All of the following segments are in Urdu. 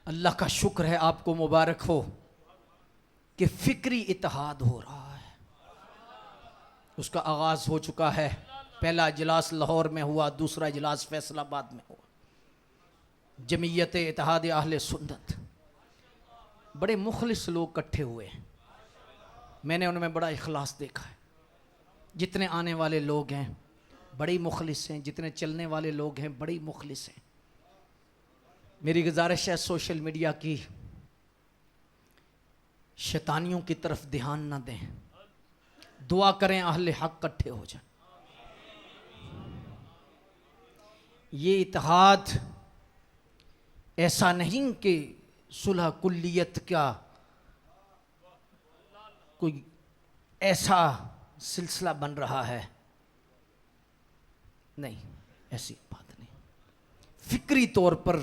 اللہ کا شکر ہے، آپ کو مبارک ہو کہ فکری اتحاد ہو رہا ہے، اس کا آغاز ہو چکا ہے۔ پہلا اجلاس لاہور میں ہوا، دوسرا اجلاس فیصل آباد میں ہوا۔ جمعیت اتحاد اہل سنت، بڑے مخلص لوگ اکٹھے ہوئے ہیں، میں نے ان میں بڑا اخلاص دیکھا ہے۔ جتنے آنے والے لوگ ہیں بڑی مخلص ہیں، جتنے چلنے والے لوگ ہیں بڑی مخلص ہیں۔ میری گزارش ہے سوشل میڈیا کی شیطانیوں کی طرف دھیان نہ دیں، دعا کریں اہل حق اکٹھے ہو جائیں۔ یہ اتحاد ایسا نہیں کہ صلح کلیت کا کوئی ایسا سلسلہ بن رہا ہے، نہیں، ایسی بات نہیں۔ فکری طور پر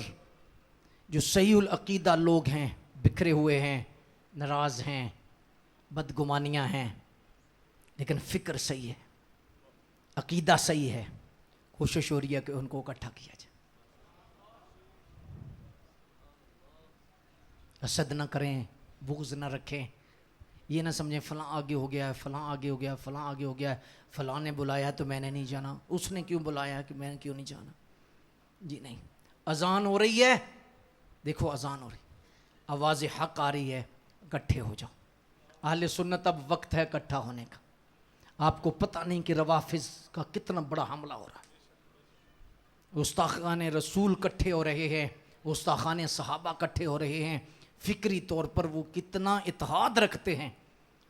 جو صحیح العقیدہ لوگ ہیں بکھرے ہوئے ہیں، ناراض ہیں، بدگمانیاں ہیں، لیکن فکر صحیح ہے، عقیدہ صحیح ہے، کوشش ہو رہی ہے کہ ان کو اکٹھا کیا جائے۔ حسد نہ کریں، بغض نہ رکھیں، یہ نہ سمجھیں فلاں آگے ہو گیا ہے، فلاں آگے ہو گیا ہے، فلاں آگے ہو گیا ہے، فلاں نے بلایا تو میں نے نہیں جانا، اس نے کیوں بلایا کہ میں نے کیوں نہیں جانا؟ جی نہیں۔ اذان ہو رہی ہے، دیکھو اذان ہو رہی، آواز حق آ رہی ہے، اکٹھے ہو جاؤ۔ اہل سنت اب وقت ہے اکٹھا ہونے کا۔ آپ کو پتہ نہیں کہ روافظ کا کتنا بڑا حملہ ہو رہا ہے، گستاخان رسول اکٹھے ہو رہے ہیں، گستاخان صحابہ اکٹھے ہو رہے ہیں، فکری طور پر وہ کتنا اتحاد رکھتے ہیں۔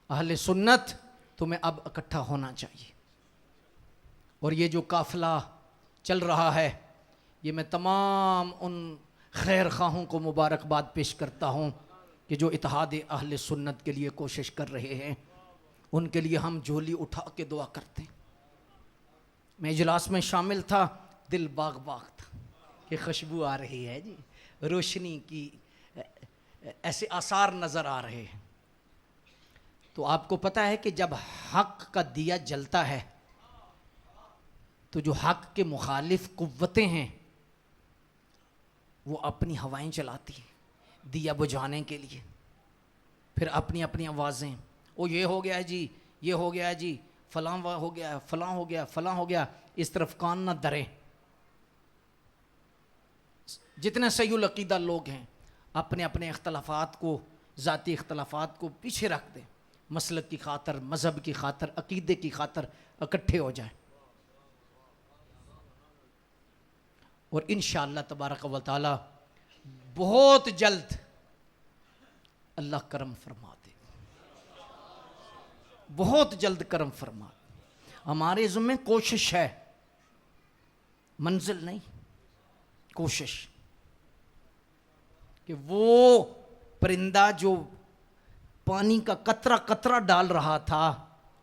اہل سنت تمہیں اب اکٹھا ہونا چاہیے۔ اور یہ جو قافلہ چل رہا ہے، یہ میں تمام ان خیر خواہوں کو مبارکباد پیش کرتا ہوں کہ جو اتحاد اہل سنت کے لیے کوشش کر رہے ہیں، ان کے لیے ہم جھولی اٹھا کے دعا کرتے ہیں۔ میں اجلاس میں شامل تھا، دل باغ باغ تھا کہ خوشبو آ رہی ہے، جی روشنی کی ایسے آثار نظر آ رہے ہیں۔ تو آپ کو پتہ ہے کہ جب حق کا دیا جلتا ہے تو جو حق کے مخالف قوتیں ہیں وہ اپنی ہوائیں چلاتی ہیں دیا بجھانے کے لیے، پھر اپنی اپنی آوازیں، او یہ ہو گیا ہے جی، یہ ہو گیا ہے جی، فلاں ہو گیا، فلاں ہو گیا، فلاں ہو گیا، اس طرف کان نہ دریں۔ جتنے صحیح العقیدہ لوگ ہیں اپنے اپنے اختلافات کو، ذاتی اختلافات کو پیچھے رکھ دیں، مسلک کی خاطر، مذہب کی خاطر، عقیدے کی خاطر اکٹھے ہو جائیں، اور انشاءاللہ تبارک و تعالی بہت جلد اللہ کرم فرما دے، بہت جلد کرم فرما دے۔ ہمارے ذمہ کوشش ہے، منزل نہیں، کوشش، کہ وہ پرندہ جو پانی کا قطرہ قطرہ ڈال رہا تھا،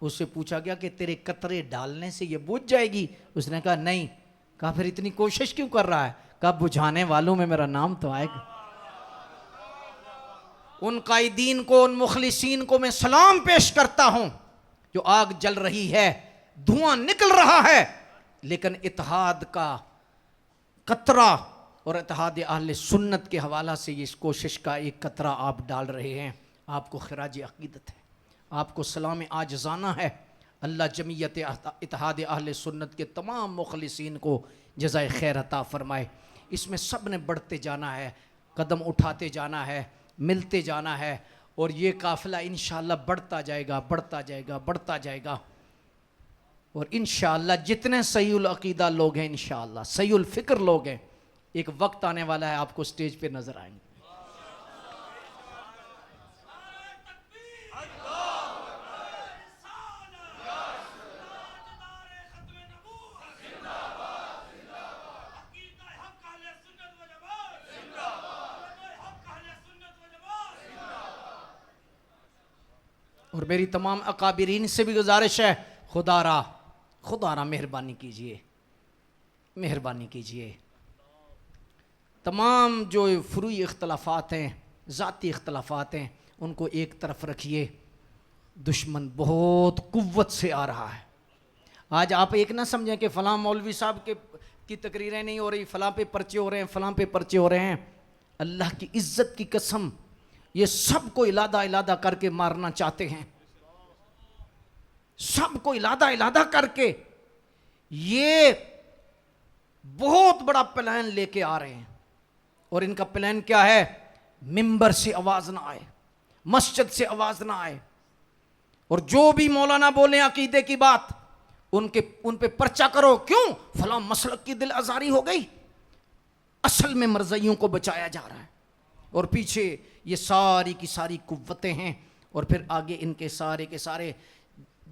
اس سے پوچھا گیا کہ تیرے قطرے ڈالنے سے یہ بجھ جائے گی؟ اس نے کہا نہیں۔ کہا پھر اتنی کوشش کیوں کر رہا ہے؟ کہا بجھانے والوں میں میرا نام تو آئے گا۔ ان قائدین کو، ان مخلصین کو میں سلام پیش کرتا ہوں جو آگ جل رہی ہے، دھواں نکل رہا ہے، لیکن اتحاد کا قطرہ اور اتحاد اہل سنت کے حوالہ سے اس کوشش کا ایک قطرہ آپ ڈال رہے ہیں، آپ کو خراج عقیدت ہے، آپ کو سلام عاجزانہ ہے۔ اللہ جمعیت اتحاد اہل سنت کے تمام مخلصین کو جزائے خیر عطا فرمائے۔ اس میں سب نے بڑھتے جانا ہے، قدم اٹھاتے جانا ہے، ملتے جانا ہے، اور یہ قافلہ انشاءاللہ بڑھتا جائے گا، بڑھتا جائے گا، بڑھتا جائے گا، اور انشاءاللہ جتنے صحیح العقیدہ لوگ ہیں، انشاءاللہ صحیح الفکر لوگ ہیں، ایک وقت آنے والا ہے آپ کو سٹیج پہ نظر آئیں گے۔ اور میری تمام اکابرین سے بھی گزارش ہے، خدا را مہربانی کیجئے، مہربانی کیجئے، تمام جو فروعی اختلافات ہیں، ذاتی اختلافات ہیں، ان کو ایک طرف رکھیے۔ دشمن بہت قوت سے آ رہا ہے۔ آج آپ ایک نہ سمجھیں کہ فلاں مولوی صاحب کی تقریریں نہیں ہو رہی، فلاں پہ پرچے ہو رہے ہیں، فلاں پہ پرچے ہو رہے ہیں۔ اللہ کی عزت کی قسم یہ سب کو علادہ علادہ کر کے مارنا چاہتے ہیں، سب کو علادہ علادہ کر کے یہ بہت بڑا پلان لے کے آ رہے ہیں۔ اور ان کا پلان کیا ہے؟ ممبر سے آواز نہ آئے، مسجد سے آواز نہ آئے، اور جو بھی مولانا بولیں عقیدے کی بات ان پہ پرچہ کرو۔ کیوں؟ فلاں مسلک کی دل آزاری ہو گئی۔ اصل میں مرزائیوں کو بچایا جا رہا ہے، اور پیچھے یہ ساری کی ساری قوتیں ہیں، اور پھر آگے ان کے سارے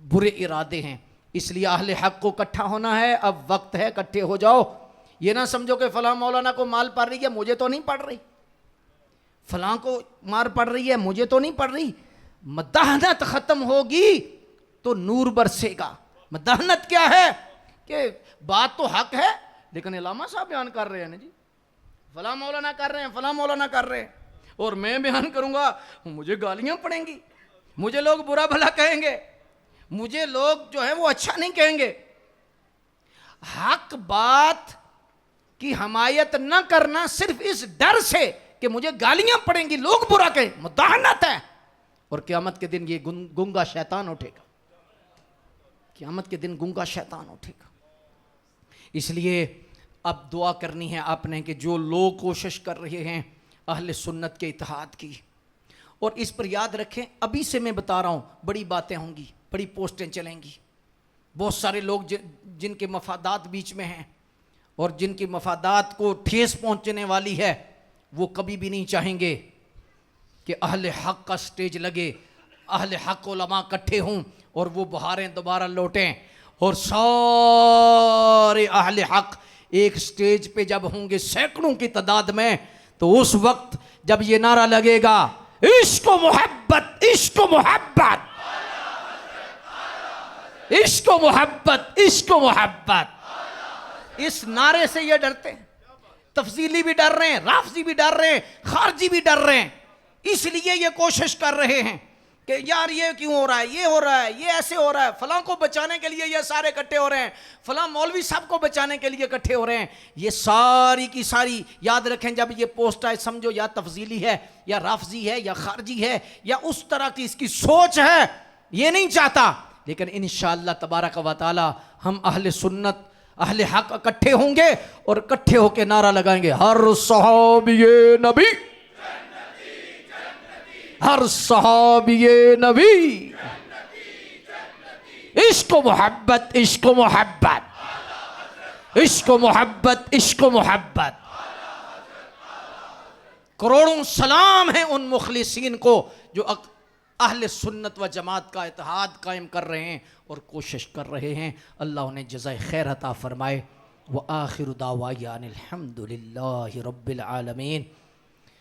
برے ارادے ہیں۔ اس لیے اہل حق کو اکٹھا ہونا ہے، اب وقت ہے، اکٹھے ہو جاؤ۔ یہ نہ سمجھو کہ فلاں مولانا کو مال پڑ رہی ہے، مجھے تو نہیں پڑ رہی، فلاں کو مار پڑ رہی ہے، مجھے تو نہیں پڑ رہی۔ مداحنت ختم ہوگی تو نور برسے گا۔ مداحنت کیا ہے؟ کہ بات تو حق ہے لیکن علامہ صاحب بیان کر رہے ہیں نا جی، فلاں مولانا کر رہے ہیں، فلاں مولانا کر رہے ہیں، اور میں بیان کروں گا مجھے گالیاں پڑیں گی، مجھے لوگ برا بھلا کہیں گے، مجھے لوگ جو ہے وہ اچھا نہیں کہیں گے۔ حق بات کی حمایت نہ کرنا صرف اس ڈر سے کہ مجھے گالیاں پڑیں گی، لوگ برا کہیں، مداحنت ہے۔ اور قیامت کے دن یہ گنگا شیطان اٹھے گا، قیامت کے دن گنگا شیطان اٹھے گا۔ اس لیے اب دعا کرنی ہے آپ نے کہ جو لوگ کوشش کر رہے ہیں اہل سنت کے اتحاد کی، اور اس پر یاد رکھیں ابھی سے میں بتا رہا ہوں بڑی باتیں ہوں گی، بڑی پوسٹیں چلیں گی، بہت سارے لوگ جن کے مفادات بیچ میں ہیں اور جن کی مفادات کو ٹھیس پہنچنے والی ہے، وہ کبھی بھی نہیں چاہیں گے کہ اہل حق کا سٹیج لگے، اہل حق علماء اکٹھے ہوں اور وہ بہاریں دوبارہ لوٹیں، اور سارے اہل حق ایک سٹیج پہ جب ہوں گے سینکڑوں کی تعداد میں، تو اس وقت جب یہ نعرہ لگے گا عشق و محبت، عشق و محبت، عشق و محبت، عشق و محبت، اس نعرے سے یہ ڈرتے ہیں۔ تفضیلی بھی ڈر رہے ہیں، رافضی بھی ڈر رہے ہیں، خارجی بھی ڈر رہے ہیں، اس لیے یہ کوشش کر رہے ہیں کہ یار یہ کیوں ہو رہا ہے، یہ ہو رہا ہے، یہ ایسے ہو رہا ہے، فلاں کو بچانے کے لیے یہ سارے اکٹھے ہو رہے ہیں، فلاں مولوی صاحب کو بچانے کے لیے اکٹھے ہو رہے ہیں۔ یہ ساری کی ساری یاد رکھیں، جب یہ پوسٹ آئے سمجھو یا تفضیلی ہے یا رافضی ہے یا خارجی ہے یا اس طرح کی اس کی سوچ ہے، یہ نہیں چاہتا، لیکن انشاءاللہ تبارک و تعالی ہم اہل سنت اہل حق اکٹھے ہوں گے اور اکٹھے ہو کے نعرہ لگائیں گے ہر صحابی نبی، ہر صحابی نبی، عشق و محبت، عشق و محبت، عشق و محبت، عشق و محبت۔ کروڑوں سلام ہیں ان مخلصین کو جو اہل سنت و جماعت کا اتحاد قائم کر رہے ہیں اور کوشش کر رہے ہیں۔ اللہ انہیں جزائے خیر عطا فرمائے۔ وآخر دعوانا الحمد للہ رب العالمین۔